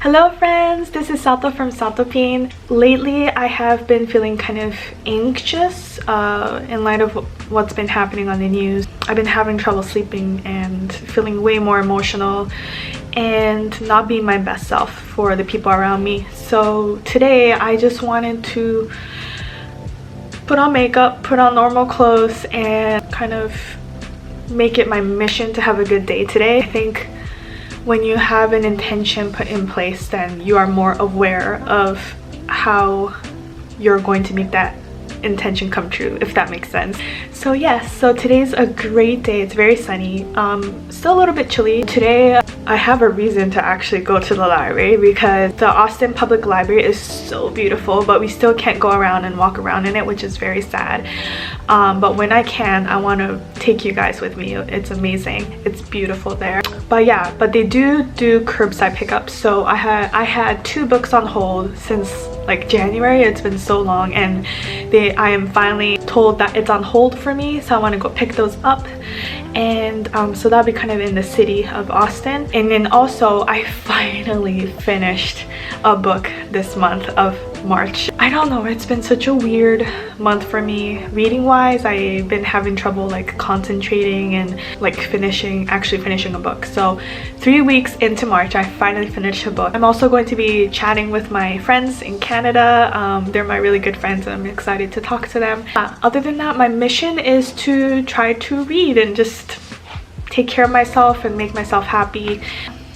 Hello friends, this is Sato from Satopin. Lately I have been feeling kind of anxious in light of what's been happening on the news. I've been having trouble sleeping and feeling way more emotional and not being my best self for the people around me. So today I just wanted to put on makeup, put on normal clothes, and kind of make it my mission to have a good day today. I think when you have an intention put in place, then you are more aware of how you're going to make that intention come true, if that makes sense. So yes, so today's a great day. It's very sunny, still a little bit chilly. Today I have a reason to actually go to the library because the Austin Public Library is so beautiful, but we still can't go around and walk around in it, which is very sad. But when I can, I want to take you guys with me. It's amazing, it's beautiful there. But yeah, but they do curbside pickup. So I had 2 books on hold since like January. It's been so long, and I am finally told that it's on hold for me, so I want to go pick those up. And so that'll be kind of in the city of Austin. And then also I finally finished a book this month of March. I don't know, it's been such a weird month for me reading wise. I've been having trouble like concentrating and like actually finishing a book. So 3 weeks into March I finally finished a book. I'm also going to be chatting with my friends in Canada. They're my really good friends and I'm excited to talk to them. Other than that, my mission is to try to read and just take care of myself and make myself happy.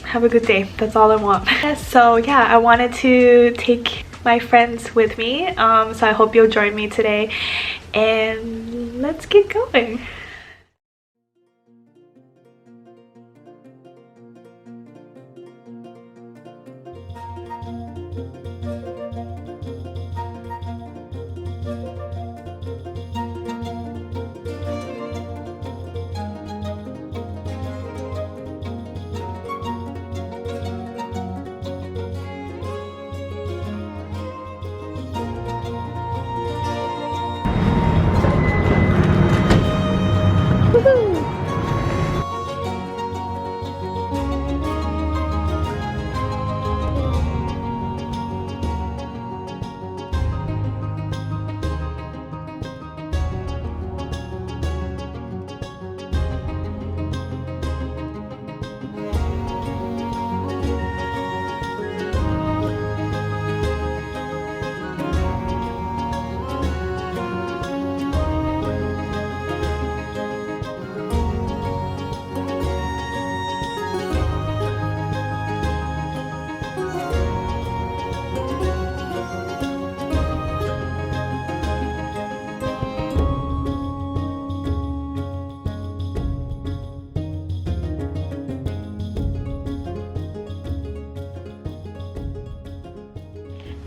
Have a good day, that's all I want. So yeah, I wanted to take my friends with me, so I hope you'll join me today, and let's get going.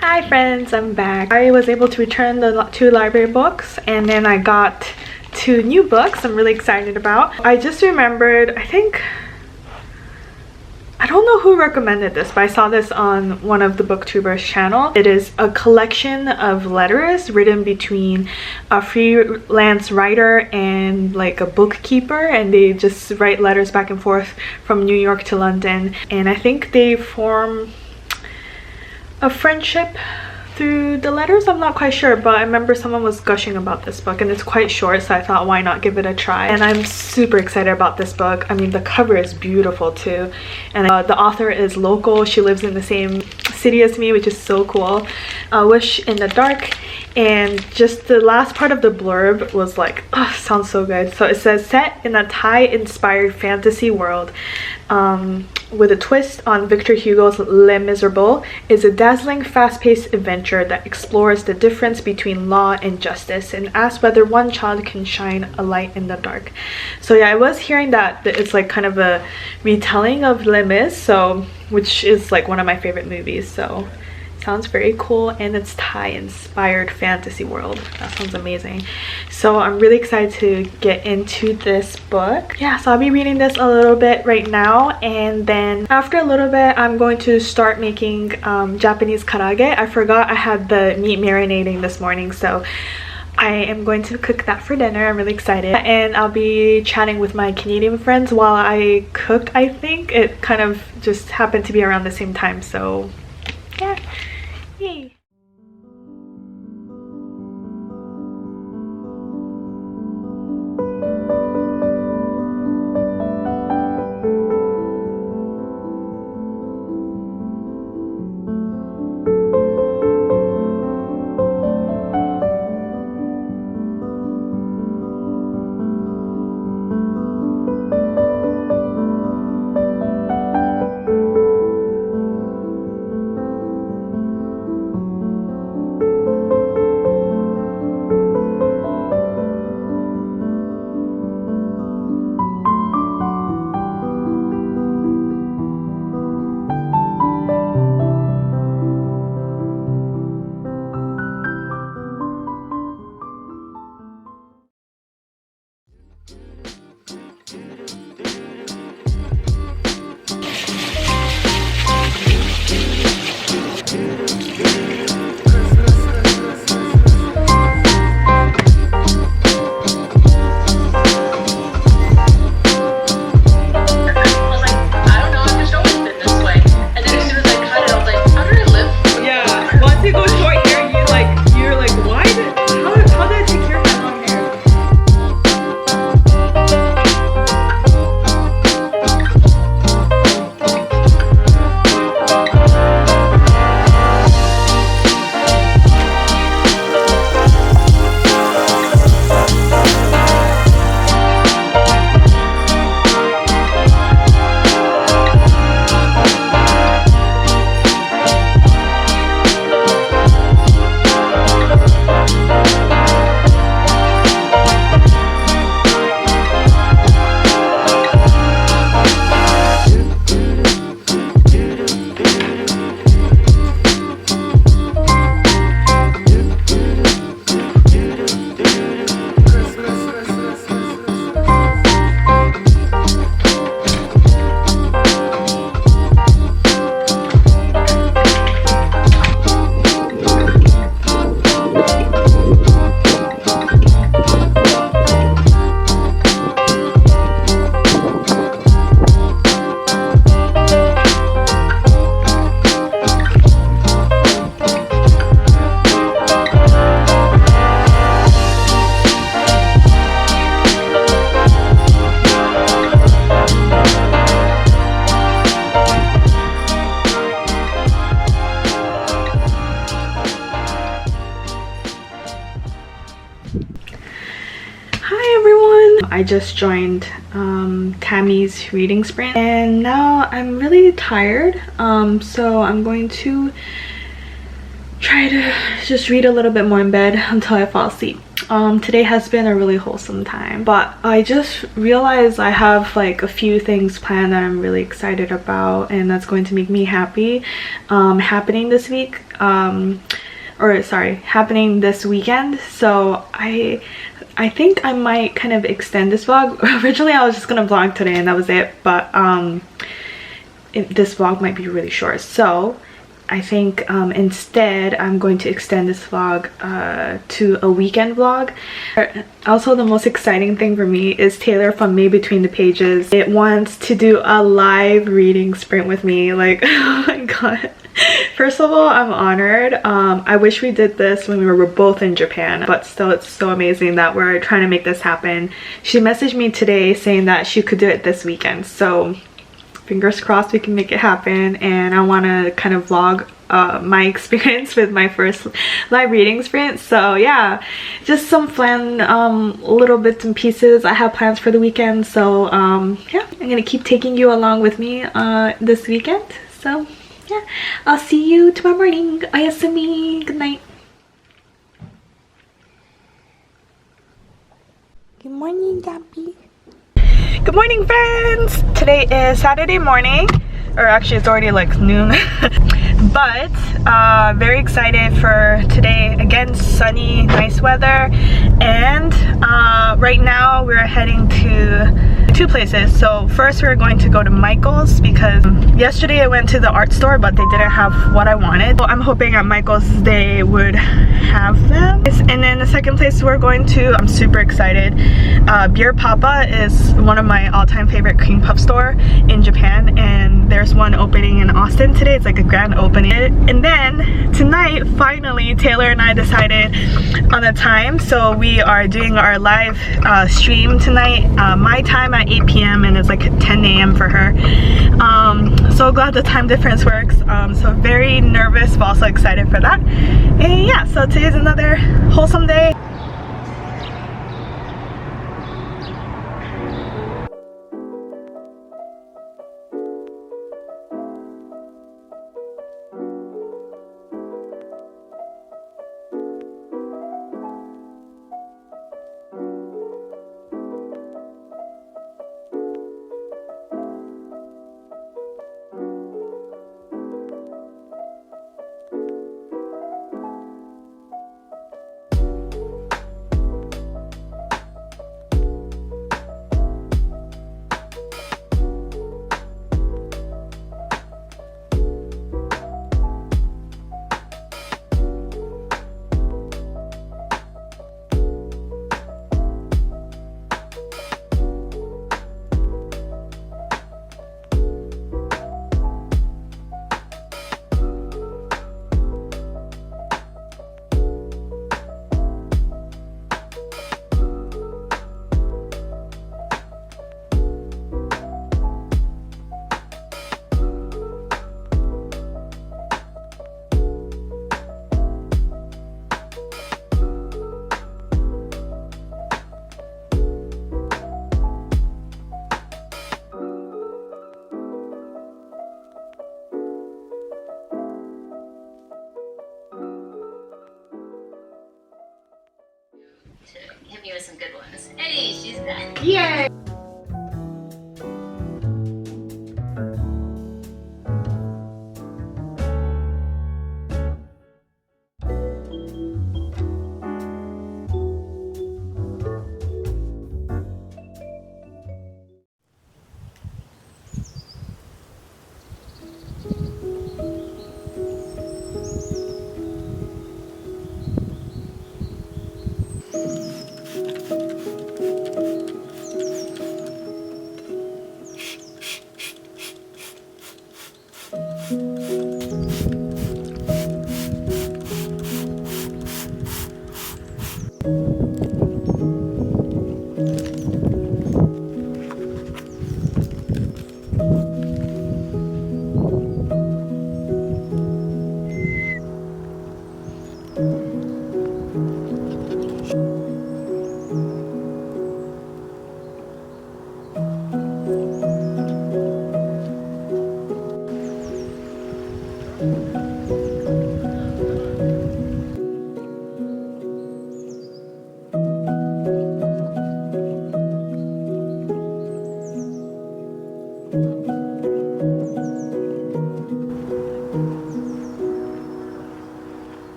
Hi friends, I'm back. I was able to return the 2 library books, and then I got 2 new books I'm really excited about. I just remembered, I don't know who recommended this, but I saw this on one of the booktubers' channel. It is a collection of letters written between a freelance writer and like a bookkeeper, and they just write letters back and forth from New York to London, and I think they form a friendship through the letters. I'm not quite sure, but I remember someone was gushing about this book, and it's quite short, so I thought why not give it a try. And I'm super excited about this book. I mean, the cover is beautiful too, and the author is local. She lives in the same city as me, which is so cool. Wish in the Dark. And just the last part of the blurb was like, oh, sounds so good. So it says, set in a Thai inspired fantasy world with a twist on Victor Hugo's Les Miserables, is a dazzling fast-paced adventure that explores the difference between law and justice and asks whether one child can shine a light in the dark. So yeah, I was hearing that it's like kind of a retelling of Les Mis, so which is like one of my favorite movies. So sounds very cool, and it's Thai inspired fantasy world. That sounds amazing. So I'm really excited to get into this book. Yeah, so I'll be reading this a little bit right now, and then after a little bit I'm going to start making Japanese karaage. I forgot I had the meat marinating this morning, so I am going to cook that for dinner. I'm really excited, and I'll be chatting with my Canadian friends while I cook. I think it kind of just happened to be around the same time, so yeah, yay. I just joined Tammy's reading sprint, and now I'm really tired, so I'm going to try to just read a little bit more in bed until I fall asleep. Today has been a really wholesome time, but I just realized I have like a few things planned that I'm really excited about, and that's going to make me happy, happening this week, happening this weekend. So I think I might kind of extend this vlog. Originally I was just gonna vlog today and that was it, but this vlog might be really short, so I think instead I'm going to extend this vlog to a weekend vlog. Also, the most exciting thing for me is Taylor from May Between the Pages. It wants to do a live reading sprint with me. Like, oh my god. First of all, I'm honored. I wish we did this when we were both in Japan, but still it's so amazing that we're trying to make this happen. She messaged me today saying that she could do it this weekend, so fingers crossed we can make it happen. And I want to kind of vlog my experience with my first live reading sprint. So yeah, just some fun little bits and pieces I have plans for the weekend. So yeah, I'm gonna keep taking you along with me this weekend. So yeah, I'll see you tomorrow morning. Oyasumi. Good night. Good morning, Gabby. Good morning, friends. Today is Saturday morning, or actually it's already like noon. But very excited for today. Again, sunny, nice weather. And right now we're heading to two places. So first we're going to go to Michael's because yesterday I went to the art store but they didn't have what I wanted. So I'm hoping at Michael's they would have them. And then the second place we're going to, I'm super excited. Beer Papa is one of my all-time favorite cream puff store in Japan, and there's one opening in Austin today. It's like a grand opening. And then tonight, finally, Taylor and I decided on a time. So we are doing our live stream tonight, my time at 8 p.m. and it's like 10 a.m. for her. So glad the time difference works. So very nervous but also excited for that. And yeah, so today's another wholesome day. To hit me with some good ones. Hey, she's back. Yay!